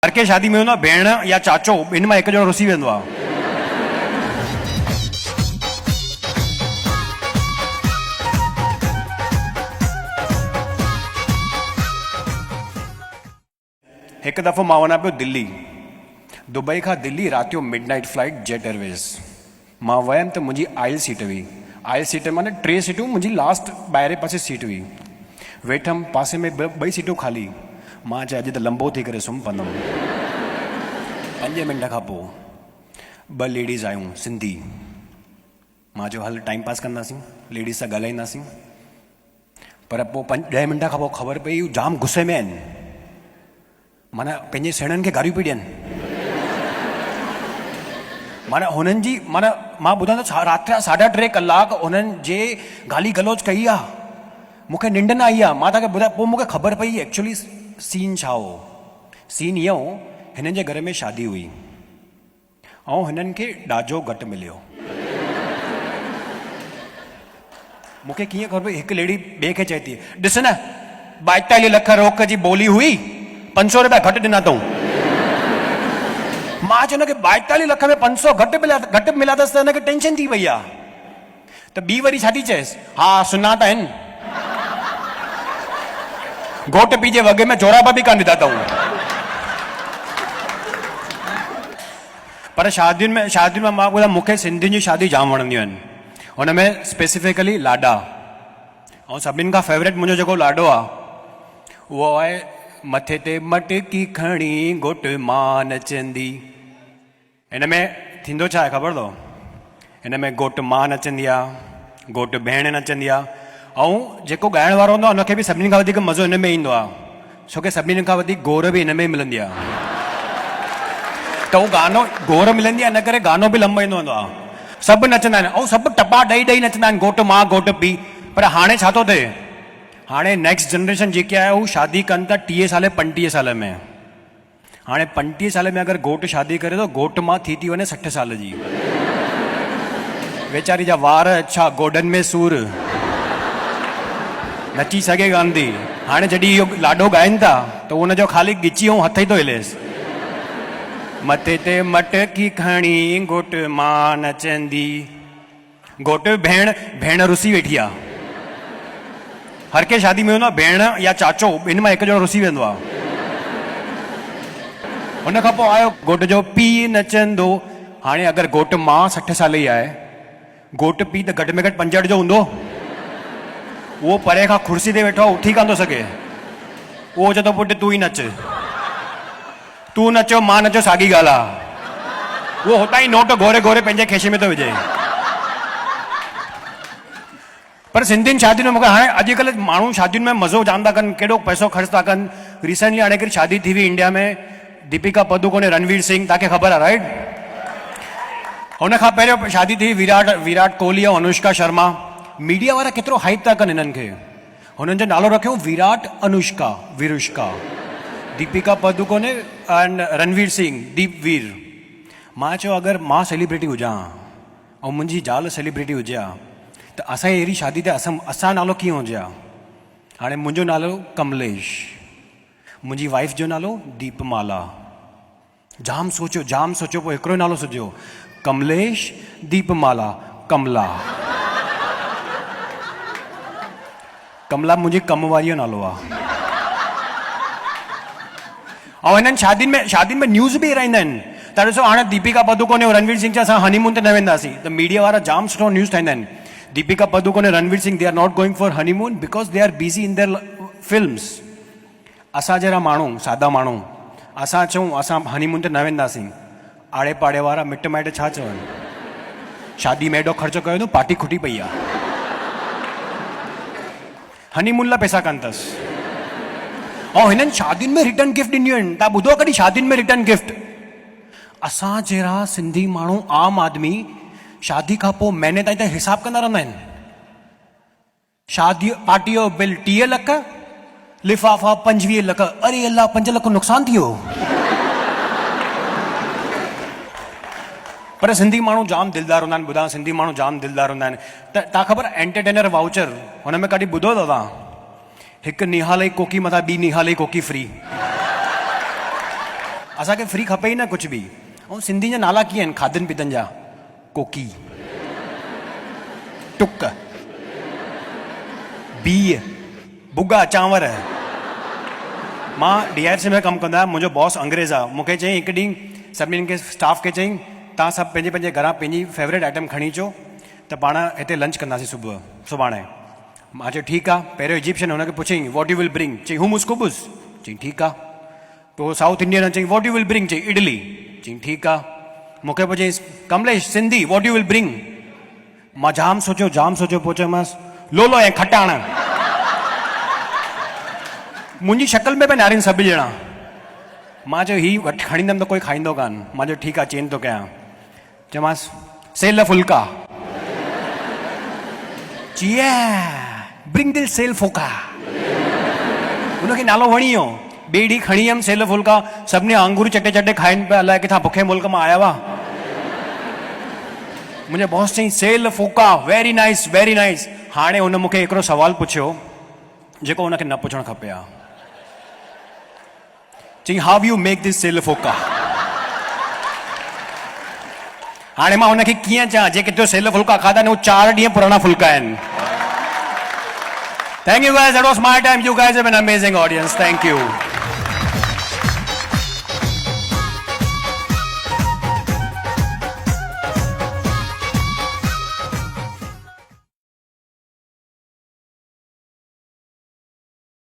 हर के शादी में ना भेण या चाचो इन में एक जणो रुसी वेंदो आहे। एक दफ़ो मां वञा पियो दिल्ली, दुबई खां दिल्ली रात जो मिडनाइट फ्लाइट जेट एयरवेज़। मां वयमि त मुंहिंजी आयल सीट हुई, आयल सीट माने 3 सीटूं, मुंहिंजी लास्ट ॿाहिरे पासे सीट हुई। वेठमि, पासे में ॿई सीटूं ख़ाली। मां चयो अॼु त लंबो थी करे सुम्ही पवंदुमि। 5 मिंट खां पोइ 2 लेडीज़ आयूं सिंधी। मां चयो हल टाइम पास कंदासीं, लेडीज़ सां ॻाल्हाईंदासीं। पर पोइ 10 मिंट खां पोइ ख़बर पई हू जाम गुस्से में आहिनि, माना पंहिंजे सेणनि खे गारियूं पई ॾियनि। माना हुननि जी माना मां ॿुधां थो, राति जा 3.5 कलाक हुननि जे गाली गलोच कई आहे। मूंखे निंड न आई आहे। मां तव्हांखे ॿुधायां, पोइ मूंखे ख़बर पई एक्चुअली सीन छा हो। सीन इहो हो, हिननि जे घर में शादी हुई ऐं हिननि खे ॾाजो घटि मिलियो। मूंखे कीअं ख़बर पई, हिकु लेडी ॿिए खे चए थी, ॾिस न 42 लख रोक जी ॿोली हुई, 500 रुपया घटि ॾिना अथऊं। मां चयो हुनखे 42 लख में 500 घटि मिलिया अथसि त हिनखे टेंशन थी वई आहे। त ॿी वरी छा थी चएसि, हा सुञाता आहिनि, घोट पीउ जे वॻे में जोराब बि कान विधा अथऊं। पर शादियुनि में मां ॿुधायां, मूंखे सिंधियुनि जी शादी जाम वणंदियूं आहिनि। हुन में स्पेसिफिकली लाॾा, ऐं सभिनीनि खां फेवरेट मुंहिंजो जेको लाॾो आहे उहो आहे, मथे ते मटकी खणी घोट मां नचंदी। हिन में थींदो छा आहे ख़बर अथव, हिन में घोट मां नचंदी आहे, घोट भेण नचंदी आहे, ऐं जेको ॻाइण वारो हूंदो आहे हुनखे बि सभिनीनि खां वधीक मज़ो हिन में ईंदो आहे, छोकी सभिनीनि खां वधीक गोर बि हिन में मिलंदी आहे। त उहो गानो गोर मिलंदी आहे, इन करे गानो बि लंबो ईंदो हूंदो आहे। सभु नचंदा आहिनि ऐं सभु टपा ॾेई नचंदा आहिनि, घोट मां घोट पीउ। पर हाणे छा थो थिए, हाणे नेक्स्ट जनरेशन जेके आहे हू शादी कनि था 30 साल 35 साल में। हाणे 35 साल में अगरि घोट शादी करे थो, घोट मां थी वञे 60 साल जी। वेचारी जा वार अच्छा, गोॾनि में सूर, नची सघे कान थी। हाणे जॾहिं इहो लाॾो ॻाइनि था त हुनजो ख़ाली गिची ऐं हथ ई थो हिलेसि, मथे ते मटकी खणी घोट मां नचंदी। घोट भेण रुसी वेठी आहे। हर के शादी में ना भेण या चाचो इन में एक जणो रुसी वेंदो आहे। हुन खां पोइ आयो घोट जो पीउ नचंदो। हाणे अगरि घोट मां 60 साल जी आहे, घोट पीउ त घटि में घटि 65 जो हूंदो। उहो परे खां कुर्सी ते वेठो उथी कान थो सघे। उहो चए थो पुटु तूं ई नच, तूं नचो मां नचो साॻी ॻाल्हि आहे। उहो हुतां ई नोट घोरे घोरे पंहिंजे खेशे में थो विझे। पर सिंधियुनि शादियुनि में मूंखे हाणे अॼुकल्ह माण्हू शादियुनि में मज़ो जान था कनि, केॾो पैसो ख़र्च था कनि। रिसेंटली हाणे हिकिड़ी शादी थी हुई इंडिया में, दीपिका पदुकोण ऐं रणवीर सिंह, तव्हांखे ख़बर आहे राइट। हुन खां पहिरियों शादी थी विराट कोहली ऐं अनुष्का शर्मा। मीडिया वारा केतिरो हाइप था कनि हिननि खे। हुननि जो नालो रखियो विराट अनुष्का विरुष्का, दीपिका पदुकोण एंड रणवीर सिंह दीपवीर। मां चयो अगरि मां सेलिब्रिटी हुजां ऐं मुंहिंजी ज़ाल सेलिब्रिटी हुजे हा त असांजी अहिड़ी शादी ते असां नालो कीअं हुजे हा। हाणे मुंहिंजो नालो कमलेश, मुंहिंजी वाइफ जो नालो दीपमाला। जाम सोचियो पोइ हिकिड़ो नालो सुझियो, कमलेश दीपमाला कमला। कमला मुंहिंजी कम वारीअ जो नालो आहे। ऐं हिननि शादियुनि में न्यूज़ बि ईराईंदा आहिनि। त ॾिसो हाणे दीपिका पदुकोण ऐं रणवीर सिंह असां हनीमून ते न वेंदासीं, त मीडिया वारा जाम सुठो न्यूज़ ठाहींदा आहिनि। दीपिका पदुकोण ऐं Ranveer Singh, they are not going for honeymoon because they are busy in their films. असां जहिड़ा माण्हू, सादा माण्हू, असां चऊं असां हनीमून ते न वेंदासीं, आड़े पाड़े वारा मिट माइट छा चवनि, शादी में एॾो ख़र्चो कयो अथऊं, पार्टी खुटी पई आहे। हनीमून लाइ पैसा कान अथसि। ऐं हिननि शादियुनि में रिटर्न गिफ्ट ॾिनियूं आहिनि। तव्हां ॿुधो कॾहिं शादियुनि में रिटर्न गिफ्ट? असां जहिड़ा सिंधी माण्हू, आम आदमी, शादी खां पोइ महीने ताईं त हिसाब कंदा रहंदा आहिनि। शादी पार्टी जो बिल 30 लख, लिफ़ाफ़ा 25 लख। अरे अल्लाह, 5 लख नुक़सान थी वियो। पर सिंधी माण्हू जाम दिलदार हूंदा आहिनि। ॿुधां, सिंधी माण्हू जाम दिलदार हूंदा आहिनि। त तव्हां ख़बर एंटरटेनर वाउचर, हुन में कॾहिं ॿुधो अथव तव्हां, हिकु निहाल जी कोकी मथां ॿी निहाल जी कोकी फ्री। असांखे फ्री खपे ई न कुझु बि। ऐं सिंधी जा नाला कीअं आहिनि खाधनि पीतनि जा? कोकी, टुक, बीह, भुॻा चांवर। मां DIFC में कमु कंदो आहियां, मुंहिंजो बॉस अंग्रेज़ आहे। मूंखे चई हिकु ॾींहुं सभिनीनि खे स्टाफ खे चई तव्हां सभु पंहिंजे पंहिंजे घरां पंहिंजी फेवरेट आइटम खणी अचो त पाण हिते लंच कंदासीं सुभाणे। मां चयो ठीकु आहे। पहिरियों इजिप्शियन हुनखे पुछई वॉट यू विल ब्रिंग? चई हुमस कुबुस। चई ठीकु आहे। पोइ साउथ इंडियन चई वॉट यू विल ब्रिंग? चई इडली। चई ठीकु आहे। मूंखे पोइ चई Kamlesh Sindhi what you will bring? मां जाम सोचियो पोइ चयोमांसि लोलो ऐं खटाण। मुंहिंजी शक्ल में पिया नारिन सभु ॼणा। मां चयो हीउ वठी खणी ईंदमि त कोई खाईंदो कान। मां चयो ठीकु आहे, चेंज थो कयां। चयोमांसि सेल फुल्का। चिया ब्रिंग दिल सेल फुल्का। हुनखे नालो वणी वियो। ॿिए ॾींहुं खणी वियमि सेल फुल्का। सभिनी आंगूर चटे चटे खाइनि पिया, अलाए किथां बुखे मुल्क मां आया हुआ। मुंहिंजे बॉस चई सेल फुल्का वेरी नाइस वेरी नाइस। हाणे हुन मूंखे हिकिड़ो सवाल पुछियो जेको हुनखे न पुछणु खपे हा। चई how you make this sell phulka? हाणे मां हुनखे कीअं चवां जेके तो सेल फुल्का खाधा आहिनि उहे 4 ॾींहं पुराणा फुल्का आहिनि। Thank you guys, that was my time. You guys have an amazing audience. Thank you.